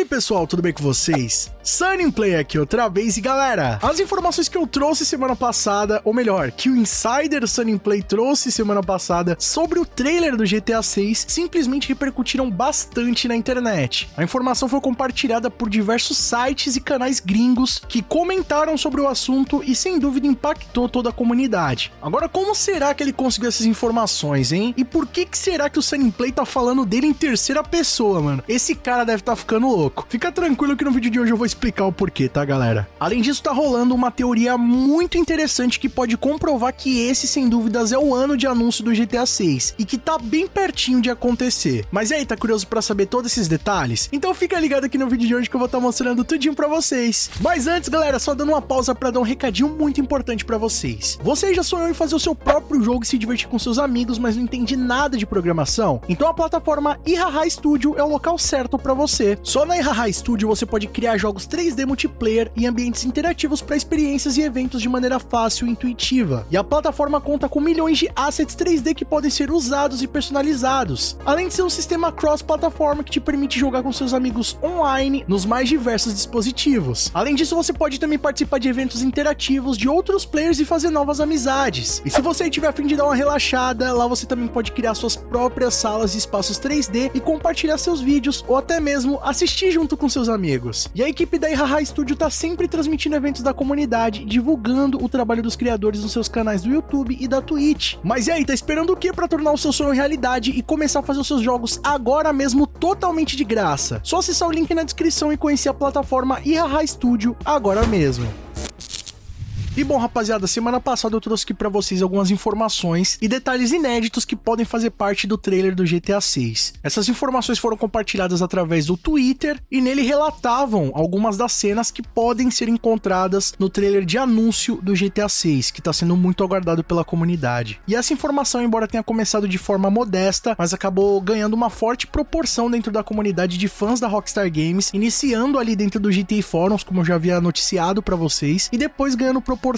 pessoal, tudo bem com vocês? Sunnyplay aqui outra vez e galera, as informações que eu trouxe semana passada, ou melhor, que o Insider Sunnyplay trouxe semana passada sobre o trailer do GTA 6 simplesmente repercutiram bastante na internet. A informação foi compartilhada por diversos sites e canais gringos que comentaram sobre o assunto e sem dúvida impactou toda a comunidade. Agora, como será que ele conseguiu essas informações, hein? E por que será que o Sunnyplay tá falando dele em terceira pessoa, mano? Esse cara deve tá ficando louco. Fica tranquilo que no vídeo de hoje eu vou explicar o porquê, tá, galera? Além disso, tá rolando uma teoria muito interessante que pode comprovar que esse, sem dúvidas, é o ano de anúncio do GTA 6 e que tá bem pertinho de acontecer. Mas e aí, tá curioso pra saber todos esses detalhes? Então fica ligado aqui no vídeo de hoje que eu vou estar mostrando tudinho pra vocês. Mas antes, galera, só dando uma pausa pra dar um recadinho muito importante pra vocês. Você já sonhou em fazer o seu próprio jogo e se divertir com seus amigos, mas não entende nada de programação? Então a plataforma iHaha Studio é o local certo pra você. Só na iHaha Studio você pode criar jogos 3D multiplayer e ambientes interativos para experiências e eventos de maneira fácil e intuitiva. E a plataforma conta com milhões de assets 3D que podem ser usados e personalizados, além de ser um sistema cross-plataforma que te permite jogar com seus amigos online nos mais diversos dispositivos. Além disso, você pode também participar de eventos interativos de outros players e fazer novas amizades. E se você tiver a fim de dar uma relaxada, lá você também pode criar suas próprias salas e espaços 3D e compartilhar seus vídeos ou até mesmo assistir junto com seus amigos. E a equipe da iHaha Studio tá sempre transmitindo eventos da comunidade, divulgando o trabalho dos criadores nos seus canais do YouTube e da Twitch. Mas e aí, tá esperando o que pra tornar o seu sonho realidade e começar a fazer os seus jogos agora mesmo totalmente de graça? Só acessar o link na descrição e conhecer a plataforma iHaha Studio agora mesmo. E bom, rapaziada, semana passada eu trouxe aqui pra vocês algumas informações e detalhes inéditos que podem fazer parte do trailer do GTA 6. Essas informações foram compartilhadas através do Twitter e nele relatavam algumas das cenas que podem ser encontradas no trailer de anúncio do GTA 6, que tá sendo muito aguardado pela comunidade. E essa informação, embora tenha começado de forma modesta, mas acabou ganhando uma forte proporção dentro da comunidade de fãs da Rockstar Games, iniciando ali dentro do GTA Forums, como eu já havia noticiado pra vocês, e depois ganhando proporção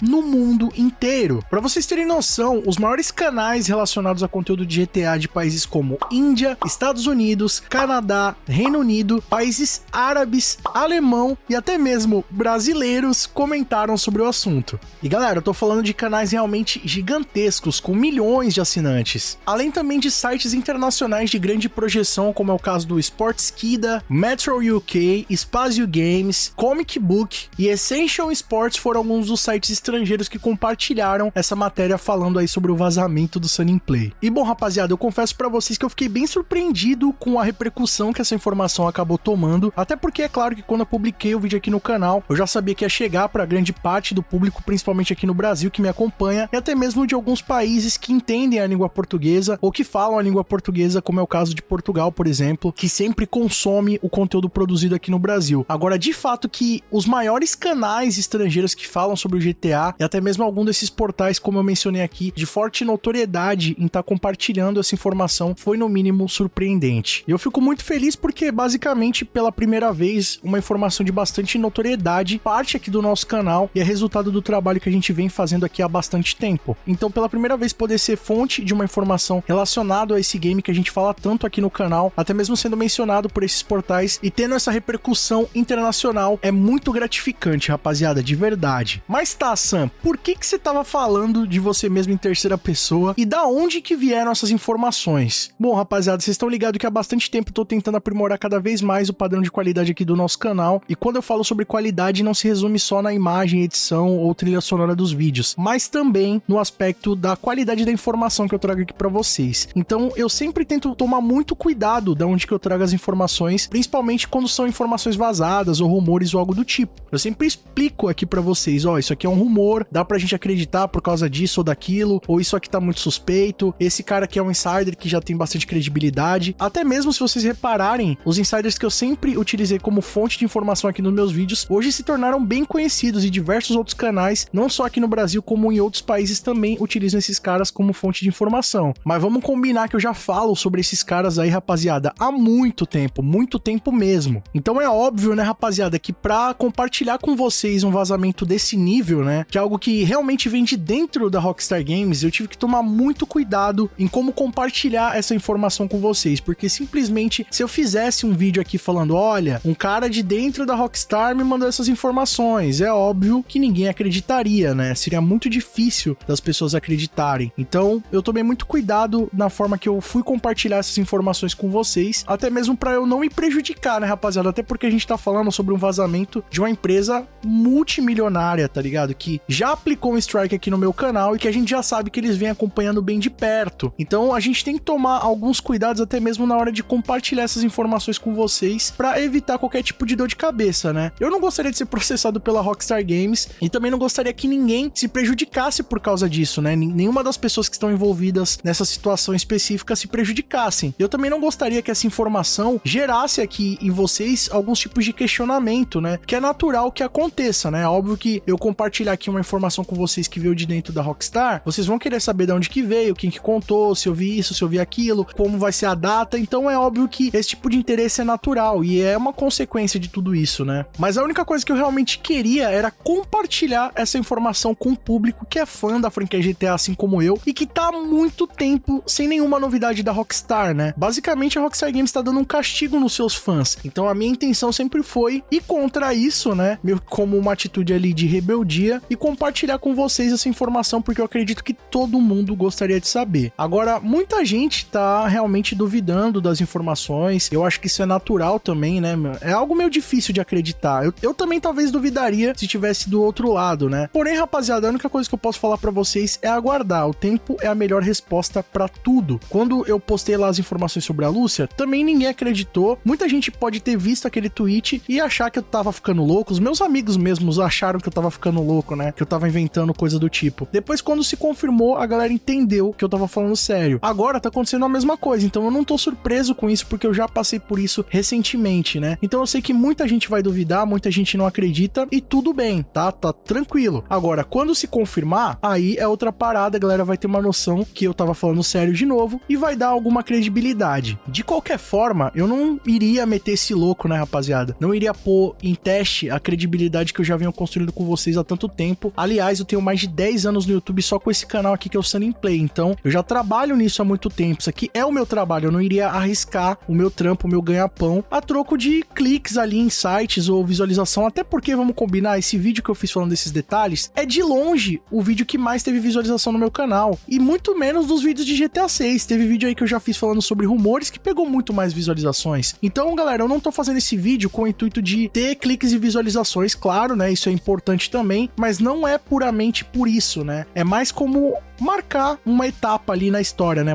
no mundo inteiro. Para vocês terem noção, os maiores canais relacionados a conteúdo de GTA de países como Índia, Estados Unidos, Canadá, Reino Unido, países árabes, alemão e até mesmo brasileiros comentaram sobre o assunto. E galera, eu tô falando de canais realmente gigantescos, com milhões de assinantes. Além também de sites internacionais de grande projeção, como é o caso do Sportskida, Metro UK, Spazio Games, Comic Book e Essential Sports foram alguns dos sites estrangeiros que compartilharam essa matéria falando aí sobre o vazamento do Sunnyplay. E bom, rapaziada, eu confesso pra vocês que eu fiquei bem surpreendido com a repercussão que essa informação acabou tomando, até porque é claro que quando eu publiquei o vídeo aqui no canal, eu já sabia que ia chegar pra grande parte do público, principalmente aqui no Brasil, que me acompanha, e até mesmo de alguns países que entendem a língua portuguesa, ou que falam a língua portuguesa, como é o caso de Portugal, por exemplo, que sempre consome o conteúdo produzido aqui no Brasil. Agora, de fato que os maiores canais estrangeiros que falam sobre o GTA e até mesmo algum desses portais, como eu mencionei aqui, de forte notoriedade em estar compartilhando essa informação, foi no mínimo surpreendente. E eu fico muito feliz porque basicamente pela primeira vez uma informação de bastante notoriedade parte aqui do nosso canal e é resultado do trabalho que a gente vem fazendo aqui há bastante tempo. Então pela primeira vez poder ser fonte de uma informação relacionada a esse game que a gente fala tanto aqui no canal, até mesmo sendo mencionado por esses portais e tendo essa repercussão internacional é muito gratificante, rapaziada, de verdade. Mas tá, Sam, por que você tava falando de você mesmo em terceira pessoa e da onde que vieram essas informações? Bom, rapaziada, vocês estão ligados que há bastante tempo eu tô tentando aprimorar cada vez mais o padrão de qualidade aqui do nosso canal, e quando eu falo sobre qualidade não se resume só na imagem, edição ou trilha sonora dos vídeos, mas também no aspecto da qualidade da informação que eu trago aqui pra vocês. Então eu sempre tento tomar muito cuidado da onde que eu trago as informações, principalmente quando são informações vazadas ou rumores ou algo do tipo. Eu sempre explico aqui pra vocês, ó, isso aqui é um rumor, dá pra gente acreditar por causa disso ou daquilo, ou isso aqui tá muito suspeito, esse cara aqui é um insider que já tem bastante credibilidade. Até mesmo se vocês repararem, os insiders que eu sempre utilizei como fonte de informação aqui nos meus vídeos, hoje se tornaram bem conhecidos e diversos outros canais, não só aqui no Brasil, como em outros países também utilizam esses caras como fonte de informação. Mas vamos combinar que eu já falo sobre esses caras aí, rapaziada, há muito tempo mesmo. Então é óbvio, né, rapaziada, que pra compartilhar com vocês um vazamento desse nível, nível, né? Que é algo que realmente vem de dentro da Rockstar Games. Eu tive que tomar muito cuidado em como compartilhar essa informação com vocês, porque simplesmente se eu fizesse um vídeo aqui falando, olha, um cara de dentro da Rockstar me mandou essas informações, é óbvio que ninguém acreditaria, né? Seria muito difícil das pessoas acreditarem. Então, eu tomei muito cuidado na forma que eu fui compartilhar essas informações com vocês, até mesmo pra eu não me prejudicar, né, rapaziada? Até porque a gente tá falando sobre um vazamento de uma empresa multimilionária, tá ligado? Que já aplicou um strike aqui no meu canal e que a gente já sabe que eles vêm acompanhando bem de perto. Então, a gente tem que tomar alguns cuidados até mesmo na hora de compartilhar essas informações com vocês pra evitar qualquer tipo de dor de cabeça, né? Eu não gostaria de ser processado pela Rockstar Games e também não gostaria que ninguém se prejudicasse por causa disso, né? Nenhuma das pessoas que estão envolvidas nessa situação específica se prejudicassem. Eu também não gostaria que essa informação gerasse aqui em vocês alguns tipos de questionamento, né? Que é natural que aconteça, né? Óbvio que eu compartilhar aqui uma informação com vocês que veio de dentro da Rockstar, vocês vão querer saber de onde que veio, quem que contou, se eu vi isso, se eu vi aquilo, como vai ser a data, então é óbvio que esse tipo de interesse é natural e é uma consequência de tudo isso, né? Mas a única coisa que eu realmente queria era compartilhar essa informação com o público que é fã da franquia GTA, assim como eu, e que tá há muito tempo sem nenhuma novidade da Rockstar, né? Basicamente a Rockstar Games tá dando um castigo nos seus fãs, então a minha intenção sempre foi ir contra isso, né? Meio como uma atitude ali de rebeldia e compartilhar com vocês essa informação, porque eu acredito que todo mundo gostaria de saber. Agora, muita gente tá realmente duvidando das informações, eu acho que isso é natural também, né? É algo meio difícil de acreditar. Eu também talvez duvidaria se tivesse do outro lado, né? Porém, rapaziada, a única coisa que eu posso falar pra vocês é aguardar. O tempo é a melhor resposta pra tudo. Quando eu postei lá as informações sobre a Lúcia, também ninguém acreditou. Muita gente pode ter visto aquele tweet e achar que eu tava ficando louco. Os meus amigos mesmos acharam que eu tava ficando louco, né? Que eu tava inventando coisa do tipo. Depois, quando se confirmou, a galera entendeu que eu tava falando sério. Agora tá acontecendo a mesma coisa, então eu não tô surpreso com isso, porque eu já passei por isso recentemente, né? Então eu sei que muita gente vai duvidar, muita gente não acredita e tudo bem, tá? Tá tranquilo. Agora, quando se confirmar, aí é outra parada, a galera vai ter uma noção que eu tava falando sério de novo e vai dar alguma credibilidade. De qualquer forma, eu não iria meter esse louco, né, rapaziada? Não iria pôr em teste a credibilidade que eu já venho construindo com vocês há tanto tempo. Aliás, eu tenho mais de 10 anos no YouTube só com esse canal aqui que é o Sunny Play, então eu já trabalho nisso há muito tempo. Isso aqui é o meu trabalho, eu não iria arriscar o meu trampo, o meu ganha-pão a troco de cliques ali em sites ou visualização, até porque, vamos combinar, esse vídeo que eu fiz falando desses detalhes é de longe o vídeo que mais teve visualização no meu canal, e muito menos dos vídeos de GTA 6. Teve vídeo aí que eu já fiz falando sobre rumores que pegou muito mais visualizações. Então, galera, eu não tô fazendo esse vídeo com o intuito de ter cliques e visualizações, claro, né, isso é importante também, mas não é puramente por isso, né, é mais como marcar uma etapa ali na história, né,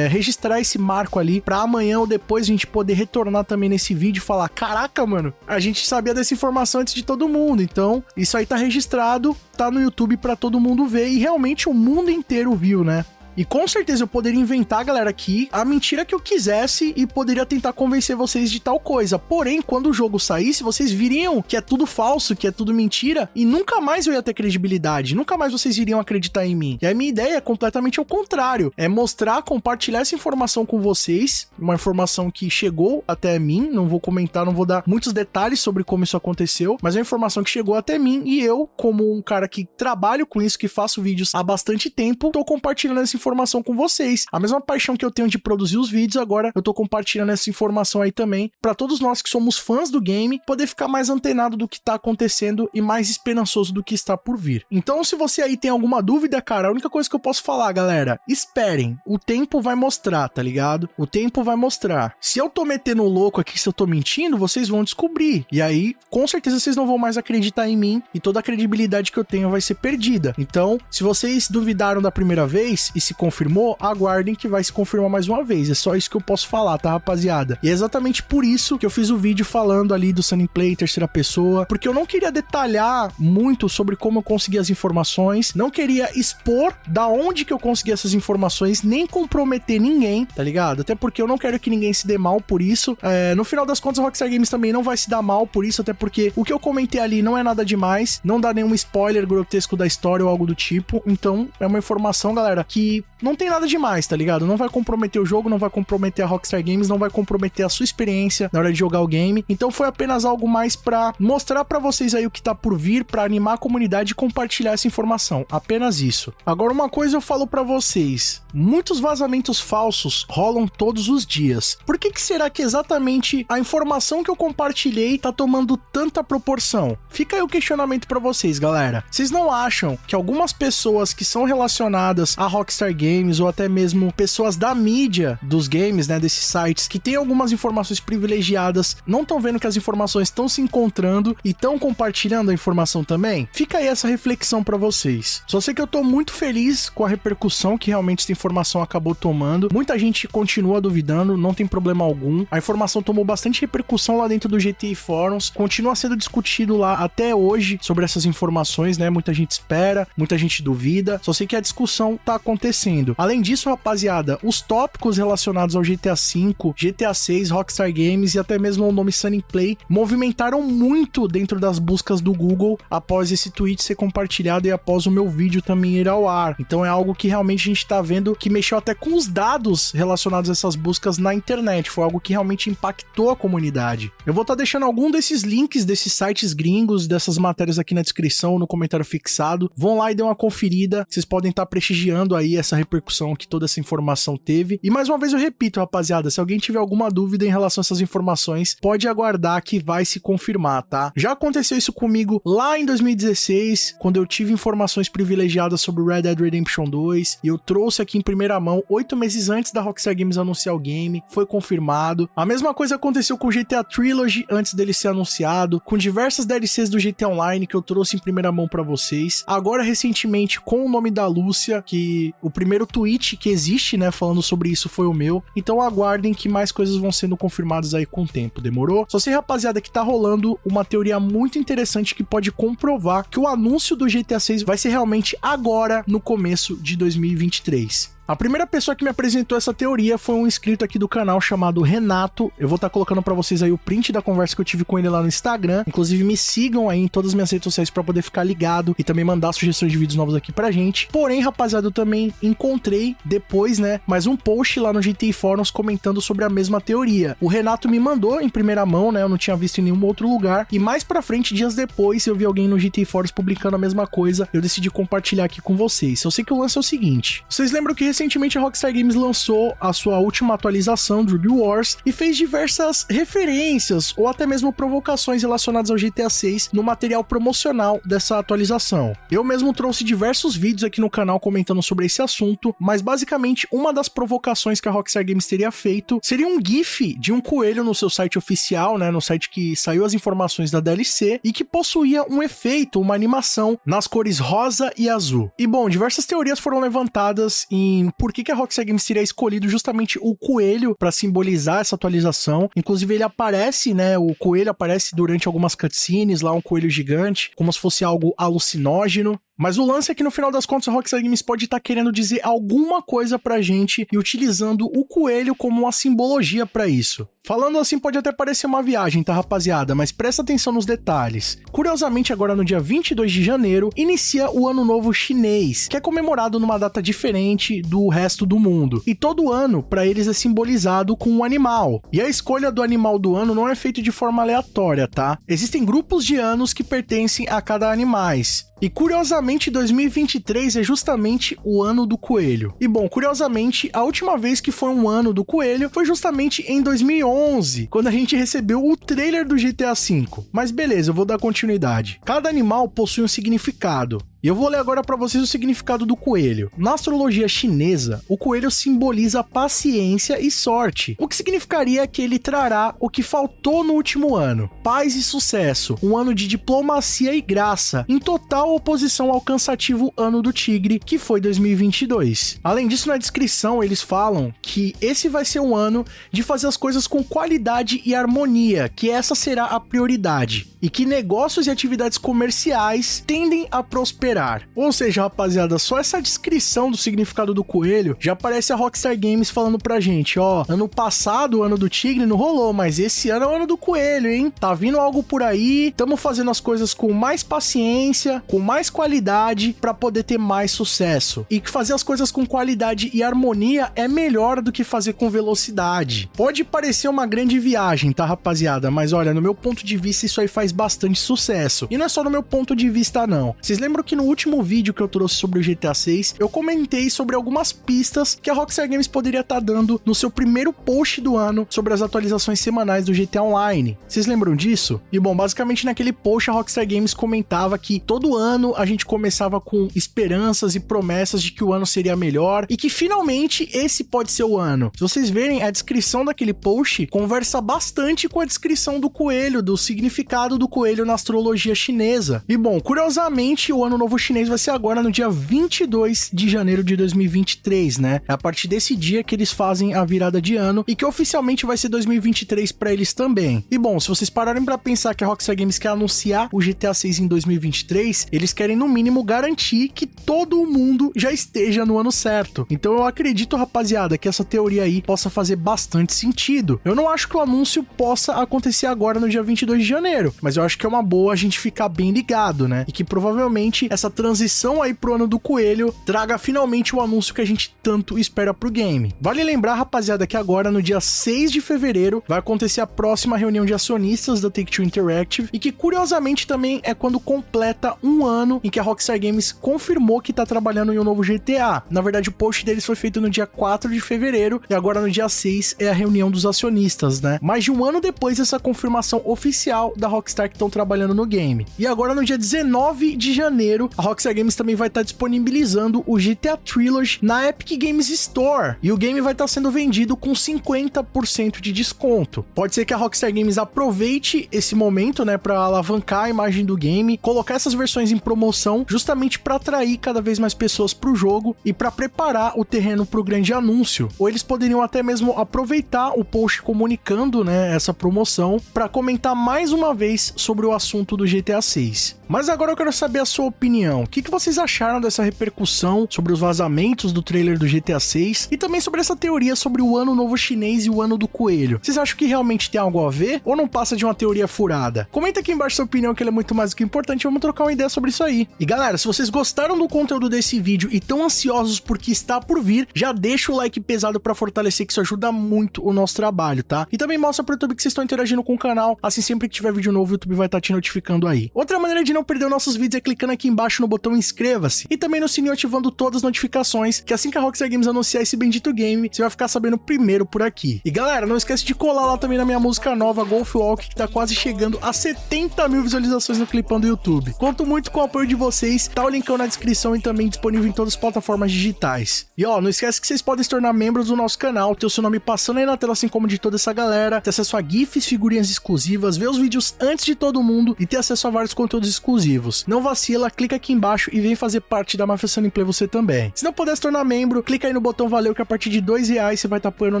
registrar esse marco ali pra amanhã ou depois a gente poder retornar também nesse vídeo e falar, caraca, mano, a gente sabia dessa informação antes de todo mundo, então isso aí tá registrado, tá no YouTube pra todo mundo ver e realmente o mundo inteiro viu, né? E com certeza eu poderia inventar, galera, aqui a mentira que eu quisesse e poderia tentar convencer vocês de tal coisa. Porém, quando o jogo saísse, vocês viriam que é tudo falso, que é tudo mentira, e nunca mais eu ia ter credibilidade, nunca mais vocês iriam acreditar em mim. E a minha ideia é completamente ao contrário, é mostrar, compartilhar essa informação com vocês, uma informação que chegou até mim, não vou comentar, não vou dar muitos detalhes sobre como isso aconteceu, mas é uma informação que chegou até mim e eu, como um cara que trabalho com isso, que faço vídeos há bastante tempo, tô compartilhando essa informação com vocês. A mesma paixão que eu tenho de produzir os vídeos, agora eu tô compartilhando essa informação aí também, pra todos nós que somos fãs do game, poder ficar mais antenado do que tá acontecendo e mais esperançoso do que está por vir. Então, se você aí tem alguma dúvida, cara, a única coisa que eu posso falar, galera, esperem, o tempo vai mostrar, tá ligado? O tempo vai mostrar. Se eu tô metendo louco aqui, se eu tô mentindo, vocês vão descobrir. E aí, com certeza vocês não vão mais acreditar em mim e toda a credibilidade que eu tenho vai ser perdida. Então, se vocês duvidaram da primeira vez e se confirmou, aguardem que vai se confirmar mais uma vez. É só isso que eu posso falar, tá, rapaziada? E é exatamente por isso que eu fiz o vídeo falando ali do Sunny Play terceira pessoa, porque eu não queria detalhar muito sobre como eu consegui as informações, não queria expor da onde que eu consegui essas informações, nem comprometer ninguém, tá ligado? Até porque eu não quero que ninguém se dê mal por isso. No final das contas, a Rockstar Games também não vai se dar mal por isso, até porque o que eu comentei ali não é nada demais, não dá nenhum spoiler grotesco da história ou algo do tipo, então é uma informação, galera, que que não tem nada demais, tá ligado? Não vai comprometer o jogo, não vai comprometer a Rockstar Games, não vai comprometer a sua experiência na hora de jogar o game. Então foi apenas algo mais pra mostrar pra vocês aí o que tá por vir, pra animar a comunidade e compartilhar essa informação. Apenas isso. Agora, uma coisa eu falo pra vocês. Muitos vazamentos falsos rolam todos os dias. Por que será que exatamente a informação que eu compartilhei tá tomando tanta proporção? Fica aí o questionamento pra vocês, galera. Vocês não acham que algumas pessoas que são relacionadas a Rockstar Games ou até mesmo pessoas da mídia dos games, né, desses sites, que tem algumas informações privilegiadas, não estão vendo que as informações estão se encontrando e estão compartilhando a informação também? Fica aí essa reflexão pra vocês. Só sei que eu tô muito feliz com a repercussão que realmente essa informação acabou tomando. Muita gente continua duvidando, não tem problema algum. A informação tomou bastante repercussão lá dentro do GTI Forums, continua sendo discutido lá até hoje sobre essas informações, né? Muita gente espera, muita gente duvida. Só sei que a discussão tá acontecendo. Além disso, rapaziada, os tópicos relacionados ao GTA V, GTA 6, Rockstar Games e até mesmo o nome Sunny Play movimentaram muito dentro das buscas do Google após esse tweet ser compartilhado e após o meu vídeo também ir ao ar. Então é algo que realmente a gente tá vendo que mexeu até com os dados relacionados a essas buscas na internet. Foi algo que realmente impactou a comunidade. Eu vou estar deixando algum desses links desses sites gringos, dessas matérias aqui na descrição, no comentário fixado. Vão lá e dê uma conferida. Vocês podem estar prestigiando aí essa repercussão que toda essa informação teve. E mais uma vez eu repito, rapaziada, se alguém tiver alguma dúvida em relação a essas informações, pode aguardar que vai se confirmar, tá? Já aconteceu isso comigo lá em 2016, quando eu tive informações privilegiadas sobre Red Dead Redemption 2, e eu trouxe aqui em primeira mão, 8 meses antes da Rockstar Games anunciar o game, foi confirmado. A mesma coisa aconteceu com o GTA Trilogy antes dele ser anunciado, com diversas DLCs do GTA Online que eu trouxe em primeira mão pra vocês. Agora, recentemente, com o nome da Lúcia, que o primeiro tweet que existe, né, falando sobre isso foi o meu. Então aguardem que mais coisas vão sendo confirmadas aí com o tempo, demorou? Só sei, rapaziada, que tá rolando uma teoria muito interessante que pode comprovar que o anúncio do GTA 6 vai ser realmente agora, no começo de 2023. A primeira pessoa que me apresentou essa teoria foi um inscrito aqui do canal chamado Renato. Eu vou estar colocando pra vocês aí o print da conversa que eu tive com ele lá no Instagram. Inclusive, me sigam aí em todas as minhas redes sociais pra poder ficar ligado e também mandar sugestões de vídeos novos aqui pra gente. Porém, rapaziada, eu também encontrei depois, né, mais um post lá no GTI Forums comentando sobre a mesma teoria. O Renato me mandou em primeira mão, né, eu não tinha visto em nenhum outro lugar. E mais pra frente, dias depois, eu vi alguém no GTI Forums publicando a mesma coisa. Eu decidi compartilhar aqui com vocês. Eu sei que o lance é o seguinte. Vocês lembram que recentemente a Rockstar Games lançou a sua última atualização do Ruby Wars e fez diversas referências ou até mesmo provocações relacionadas ao GTA 6 no material promocional dessa atualização. Eu mesmo trouxe diversos vídeos aqui no canal comentando sobre esse assunto, mas basicamente uma das provocações que a Rockstar Games teria feito seria um GIF de um coelho no seu site oficial, né, no site que saiu as informações da DLC e que possuía um efeito, uma animação nas cores rosa e azul. E bom, diversas teorias foram levantadas em por que a Rockstar Games teria escolhido justamente o coelho para simbolizar essa atualização. Inclusive ele aparece, né, o coelho aparece durante algumas cutscenes, lá um coelho gigante, como se fosse algo alucinógeno. Mas o lance é que no final das contas a Rockstar Games pode estar querendo dizer alguma coisa pra gente e utilizando o coelho como uma simbologia pra isso. Falando assim pode até parecer uma viagem, tá, rapaziada? Mas presta atenção nos detalhes. Curiosamente, agora no dia 22 de janeiro, inicia o Ano Novo Chinês, que é comemorado numa data diferente do resto do mundo. E todo ano, pra eles, é simbolizado com um animal. E a escolha do animal do ano não é feita de forma aleatória, tá? Existem grupos de anos que pertencem a cada animais. E curiosamente 2023 é justamente o ano do coelho. E bom, curiosamente, a última vez que foi um ano do coelho foi justamente em 2011, quando a gente recebeu o trailer do GTA V. Mas beleza, eu vou dar continuidade. Cada animal possui um significado. E eu vou ler agora para vocês o significado do coelho. Na astrologia chinesa, o coelho simboliza paciência e sorte, o que significaria que ele trará o que faltou no último ano: paz e sucesso, um ano de diplomacia e graça, em total oposição ao cansativo ano do tigre, que foi 2022. Além disso, na descrição eles falam que esse vai ser um ano de fazer as coisas com qualidade e harmonia, que essa será a prioridade, e que negócios e atividades comerciais tendem a prosperar esperar. Ou seja, rapaziada, só essa descrição do significado do coelho já parece a Rockstar Games falando pra gente, ó, ano passado, o ano do tigre, não rolou, mas esse ano é o ano do coelho, hein? Tá vindo algo por aí, tamo fazendo as coisas com mais paciência, com mais qualidade, pra poder ter mais sucesso. E que fazer as coisas com qualidade e harmonia é melhor do que fazer com velocidade. Pode parecer uma grande viagem, tá, rapaziada? Mas olha, no meu ponto de vista, isso aí faz bastante sucesso. E não é só no meu ponto de vista, não. Vocês lembram que no último vídeo que eu trouxe sobre o GTA 6, eu comentei sobre algumas pistas que a Rockstar Games poderia estar dando no seu primeiro post do ano sobre as atualizações semanais do GTA Online. Vocês lembram disso? E bom, basicamente naquele post a Rockstar Games comentava que todo ano a gente começava com esperanças e promessas de que o ano seria melhor e que finalmente esse pode ser o ano. Se vocês verem, a descrição daquele post conversa bastante com a descrição do coelho, do significado do coelho na astrologia chinesa. E bom, curiosamente, o ano novo chinês vai ser agora no dia 22 de janeiro de 2023, né? É a partir desse dia que eles fazem a virada de ano e que oficialmente vai ser 2023 pra eles também. E bom, se vocês pararem pra pensar que a Rockstar Games quer anunciar o GTA 6 em 2023, eles querem no mínimo garantir que todo mundo já esteja no ano certo. Então eu acredito, rapaziada, que essa teoria aí possa fazer bastante sentido. Eu não acho que o anúncio possa acontecer agora no dia 22 de janeiro, mas eu acho que é uma boa a gente ficar bem ligado, né? E que provavelmente essa transição aí pro ano do coelho traga finalmente o anúncio que a gente tanto espera pro game. Vale lembrar, rapaziada, que agora no dia 6 de fevereiro vai acontecer a próxima reunião de acionistas da Take-Two Interactive e que curiosamente também é quando completa um ano em que a Rockstar Games confirmou que tá trabalhando em um novo GTA. Na verdade, o post deles foi feito no dia 4 de fevereiro e agora no dia 6 é a reunião dos acionistas, né? Mais de um ano depois dessa confirmação oficial da Rockstar que estão trabalhando no game. E agora no dia 19 de janeiro, a Rockstar Games também vai estar disponibilizando o GTA Trilogy na Epic Games Store. E o game vai estar sendo vendido com 50% de desconto. Pode ser que a Rockstar Games aproveite esse momento, né, para alavancar a imagem do game, colocar essas versões em promoção justamente para atrair cada vez mais pessoas para o jogo e para preparar o terreno para o grande anúncio. Ou eles poderiam até mesmo aproveitar o post comunicando, né, essa promoção para comentar mais uma vez sobre o assunto do GTA 6. Mas agora eu quero saber a sua opinião. O que vocês acharam dessa repercussão sobre os vazamentos do trailer do GTA 6 e também sobre essa teoria sobre o ano novo chinês e o ano do coelho? Vocês acham que realmente tem algo a ver ou não passa de uma teoria furada? Comenta aqui embaixo sua opinião, que ela é muito mais do que importante. Vamos trocar uma ideia sobre isso aí. E galera, se vocês gostaram do conteúdo desse vídeo e estão ansiosos por que está por vir, já deixa o like pesado para fortalecer, que isso ajuda muito o nosso trabalho, tá? E também mostra pro YouTube que vocês estão interagindo com o canal, assim sempre que tiver vídeo novo o YouTube vai estar te notificando aí. Outra maneira de não perder os nossos vídeos é clicando aqui embaixo no botão inscreva-se e também no sininho ativando todas as notificações, que assim que a Rockstar Games anunciar esse bendito game, você vai ficar sabendo primeiro por aqui. E galera, não esquece de colar lá também na minha música nova, Golf Walk, que tá quase chegando a 70 mil visualizações no clipão do YouTube. Conto muito com o apoio de vocês, tá o linkão na descrição e também disponível em todas as plataformas digitais. E ó, não esquece que vocês podem se tornar membros do nosso canal, ter o seu nome passando aí na tela assim como de toda essa galera, ter acesso a GIFs, figurinhas exclusivas, ver os vídeos antes de todo mundo e ter acesso a vários conteúdos exclusivos. Não vacila, clica aqui embaixo e vem fazer parte da Máfia Sunny Play você também. Se não puder se tornar membro, clica aí no botão valeu, que a partir de R$2 você vai estar apoiando o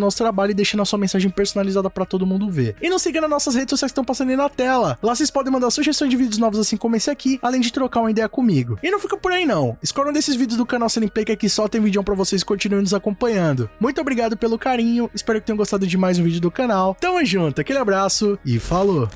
nosso trabalho e deixando a sua mensagem personalizada pra todo mundo ver. E não siga nas nossas redes sociais que estão passando aí na tela. Lá vocês podem mandar sugestões de vídeos novos assim como esse aqui, além de trocar uma ideia comigo. E não fica por aí não. Escolha um desses vídeos do canal Sunny Play, que aqui só tem vídeo pra vocês, continuem nos acompanhando. Muito obrigado pelo carinho, espero que tenham gostado de mais um vídeo do canal. Tamo junto, aquele abraço e falou!